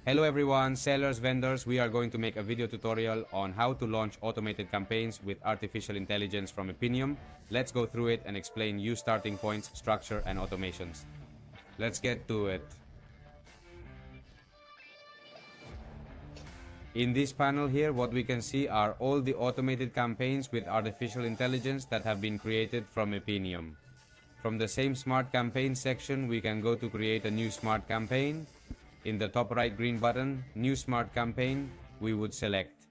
Hello everyone, sellers, vendors, we are going to make a video tutorial on how to launch automated campaigns with artificial intelligence from Epinium. Let's go through it and explain use starting points, structure, and automations. Let's get to it. In this panel here, what we can see are all the automated campaigns with artificial intelligence that have been created from Epinium. From the same Smart Campaign section, we can go to create a new Smart Campaign. In the top right green button, New Smart Campaign, we would select.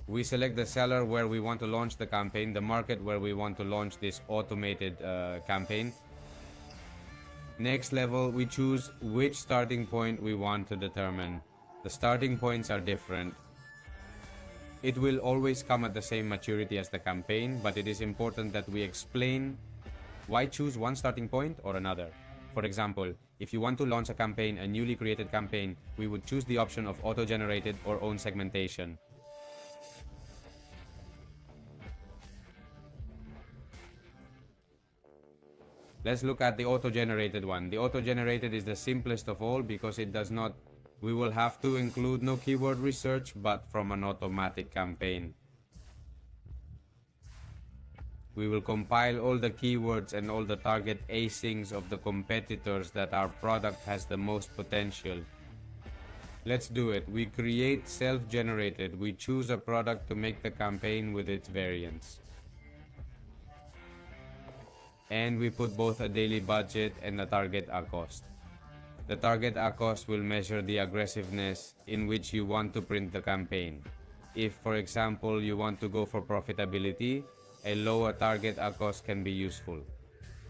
We select the seller where we want to launch the campaign, the market where we want to launch this automated campaign. Next level, we choose which starting point we want to determine. The starting points are different. It will always come at the same maturity as the campaign, but it is important that we explain why choose one starting point or another. For example, if you want to launch a campaign, a newly created campaign, we would choose the option of auto-generated or own segmentation. Let's look at the auto-generated one. The auto-generated is the simplest of all because we will have to include no keyword research, but from an automatic campaign. We will compile all the keywords and all the target asyncs of the competitors that our product has the most potential. Let's do it. We create self-generated. We choose a product to make the campaign with its variants. And we put both a daily budget and a target ACost. The target ACost will measure the aggressiveness in which you want to print the campaign. If, for example, you want to go for profitability, a lower target ACost can be useful.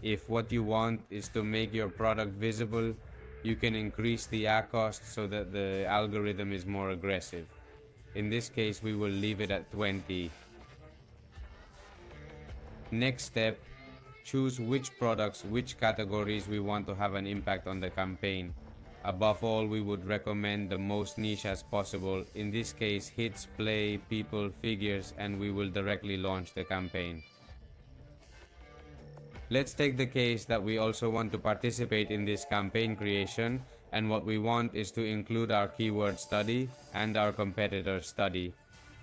If what you want is to make your product visible, you can increase the ACost so that the algorithm is more aggressive. In this case, we will leave it at 20. Next step, choose which products, which categories we want to have an impact on the campaign. Above all, we would recommend the most niche as possible. In this case, hits, play, people, figures, and we will directly launch the campaign. Let's take the case that we also want to participate in this campaign creation, and what we want is to include our keyword study and our competitor study.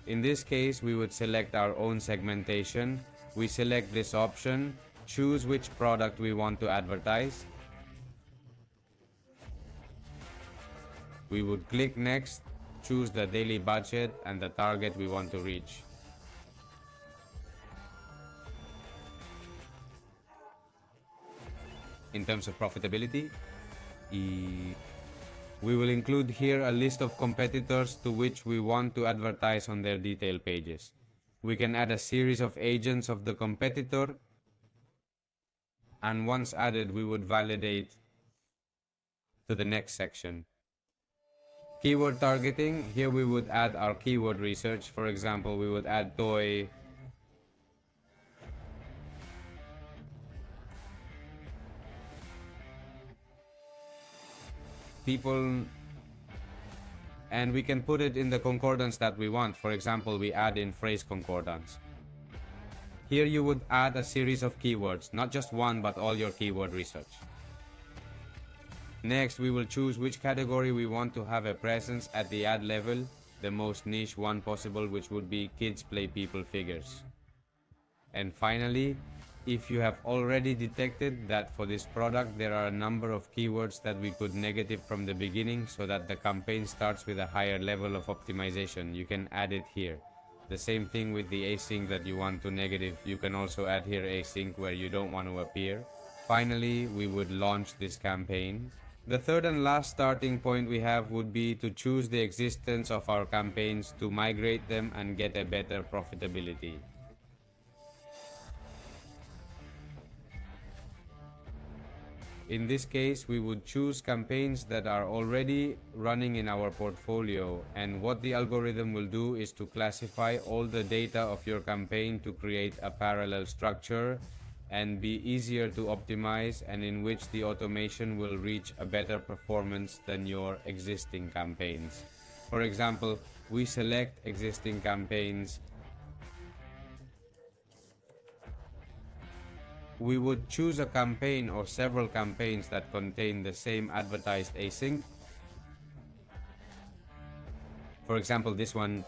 In this case, we would select our own segmentation. We select this option, choose which product we want to advertise. We would click next, choose the daily budget and the target we want to reach. In terms of profitability, we will include here a list of competitors to which we want to advertise on their detail pages. We can add a series of agents of the competitor, and once added, we would validate to the next section. Keyword targeting, here we would add our keyword research. For example, we would add toy, people, and we can put it in the concordance that we want. For example, we add in phrase concordance. Here you would add a series of keywords, not just one, but all your keyword research. Next, we will choose which category we want to have a presence at the ad level, the most niche one possible, which would be kids, play, people, figures. And finally, if you have already detected that for this product there are a number of keywords that we could negative from the beginning so that the campaign starts with a higher level of optimization, you can add it here. The same thing with the async that you want to negative, you can also add here async where you don't want to appear. Finally, we would launch this campaign. The third and last starting point we have would be to choose the existence of our campaigns, to migrate them and get a better profitability. In this case, we would choose campaigns that are already running in our portfolio, and what the algorithm will do is to classify all the data of your campaign to create a parallel structure and be easier to optimize, and in which the automation will reach a better performance than your existing campaigns. For example, we select existing campaigns. We would choose a campaign or several campaigns that contain the same advertised async. For example, this one,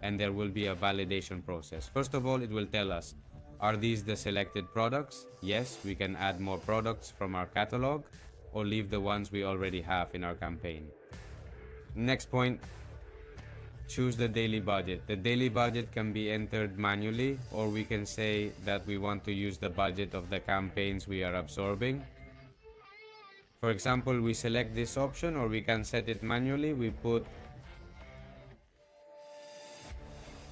and there will be a validation process. First of all, it will tell us, are these the selected products? Yes, we can add more products from our catalog or leave the ones we already have in our campaign. Next point, choose the daily budget. The daily budget can be entered manually, or we can say that we want to use the budget of the campaigns we are absorbing. For example, we select this option, or we can set it manually. We put,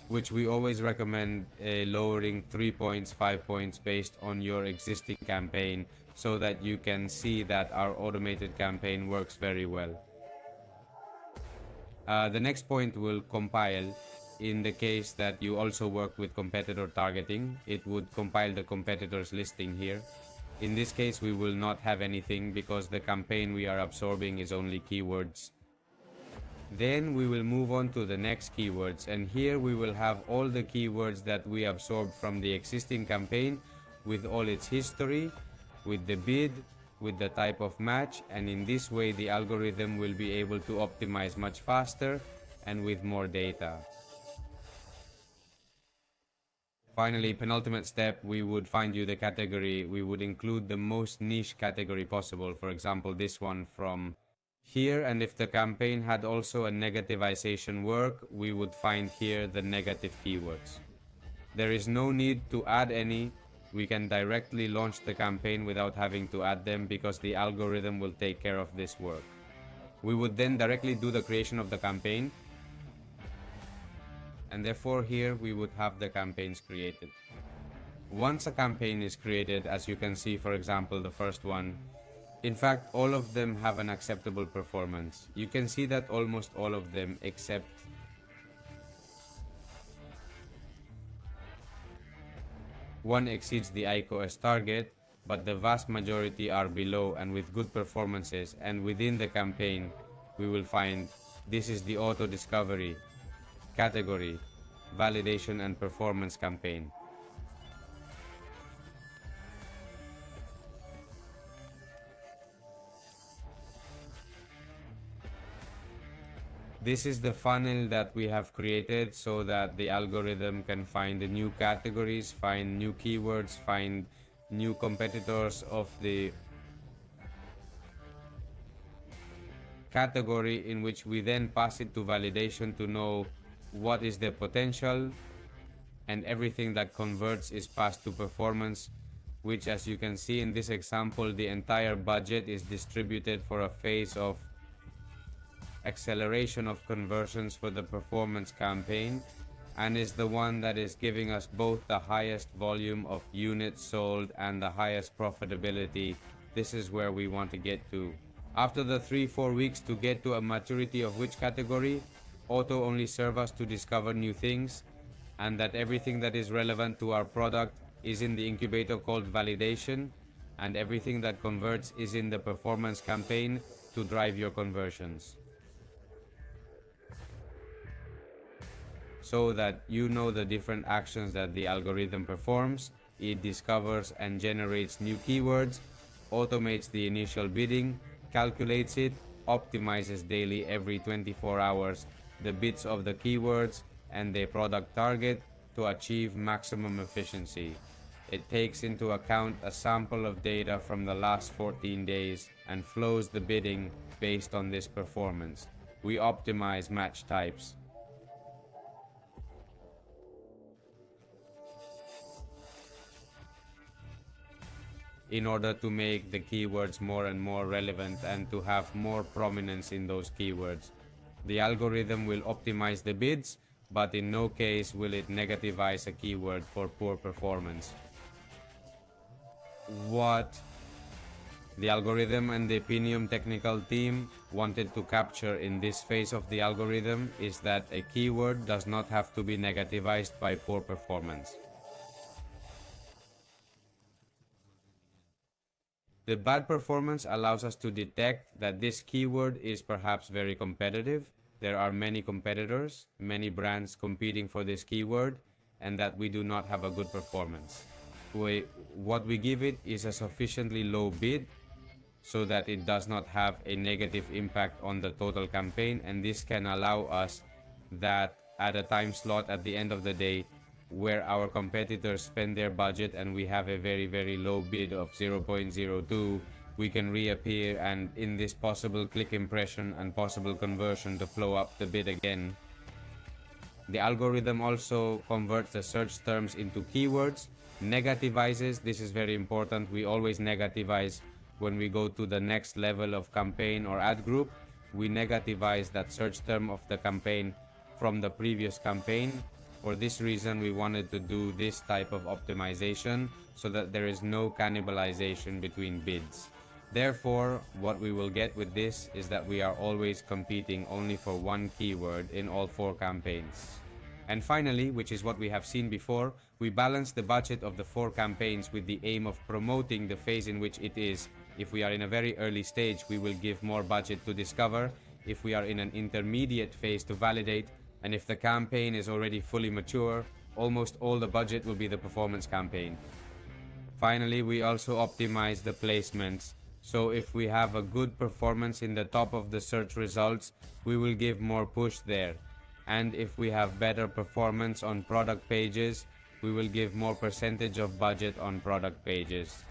which we always recommend, lowering 3 points, 5 points based on your existing campaign, so that you can see that our automated campaign works very well. The next point will compile. In the case that you also work with competitor targeting, it would compile the competitors listing here. In this case, we will not have anything because the campaign we are absorbing is only keywords. Then we will move on to the next keywords, and here we will have all the keywords that we absorbed from the existing campaign with all its history, with the bid, with the type of match, and in this way the algorithm will be able to optimize much faster and with more data. Finally, penultimate step, we would find you the category. We would include the most niche category possible, for example this one from here, and if the campaign had also a negativization work, we would find here the negative keywords. There is no need to add any. We can directly launch the campaign without having to add them because the algorithm will take care of this work. We would then directly do the creation of the campaign, and therefore here we would have the campaigns created. Once a campaign is created, as you can see, for example, the first one, in fact, all of them have an acceptable performance. You can see that almost all of them, except one exceeds the ICOS target, but the vast majority are below and with good performances. And within the campaign, we will find this is the auto discovery, category, validation, and performance campaign. This is the funnel that we have created so that the algorithm can find the new categories, find new keywords, find new competitors of the category, in which we then pass it to validation to know what is the potential, and everything that converts is passed to performance, which, as you can see in this example, the entire budget is distributed for a phase of acceleration of conversions for the performance campaign, and is the one that is giving us both the highest volume of units sold and the highest profitability. This is where we want to get to. After the 3-4 weeks to get to a maturity of which category, auto only serve us to discover new things, and that everything that is relevant to our product is in the incubator called validation, and everything that converts is in the performance campaign to drive your conversions. So that you know the different actions that the algorithm performs. It discovers and generates new keywords, automates the initial bidding, calculates it, optimizes daily every 24 hours the bits of the keywords and their product target to achieve maximum efficiency. It takes into account a sample of data from the last 14 days and flows the bidding based on this performance. We optimize match types. In order to make the keywords more and more relevant and to have more prominence in those keywords. The algorithm will optimize the bids, but in no case will it negativize a keyword for poor performance. What the algorithm and the Epinium technical team wanted to capture in this phase of the algorithm is that a keyword does not have to be negativized by poor performance. The bad performance allows us to detect that this keyword is perhaps very competitive. There are many competitors, many brands competing for this keyword, and that we do not have a good performance. What we give it is a sufficiently low bid so that it does not have a negative impact on the total campaign, and this can allow us that at a time slot at the end of the day where our competitors spend their budget and we have a very low bid of 0.02, we can reappear, and in this possible click impression and possible conversion to flow up the bid again. The algorithm also converts the search terms into keywords, negativizes, this is very important, we always negativize when we go to the next level of campaign or ad group. We negativize that search term of the campaign from the previous campaign. For this reason, we wanted to do this type of optimization so that there is no cannibalization between bids. Therefore, what we will get with this is that we are always competing only for one keyword in all 4 campaigns. And finally, which is what we have seen before, we balance the budget of the 4 campaigns with the aim of promoting the phase in which it is. If we are in a very early stage, we will give more budget to discover. If we are in an intermediate phase, to validate. And if the campaign is already fully mature, almost all the budget will be the performance campaign. Finally, we also optimize the placements. So if we have a good performance in the top of the search results, we will give more push there. And if we have better performance on product pages, we will give more percentage of budget on product pages.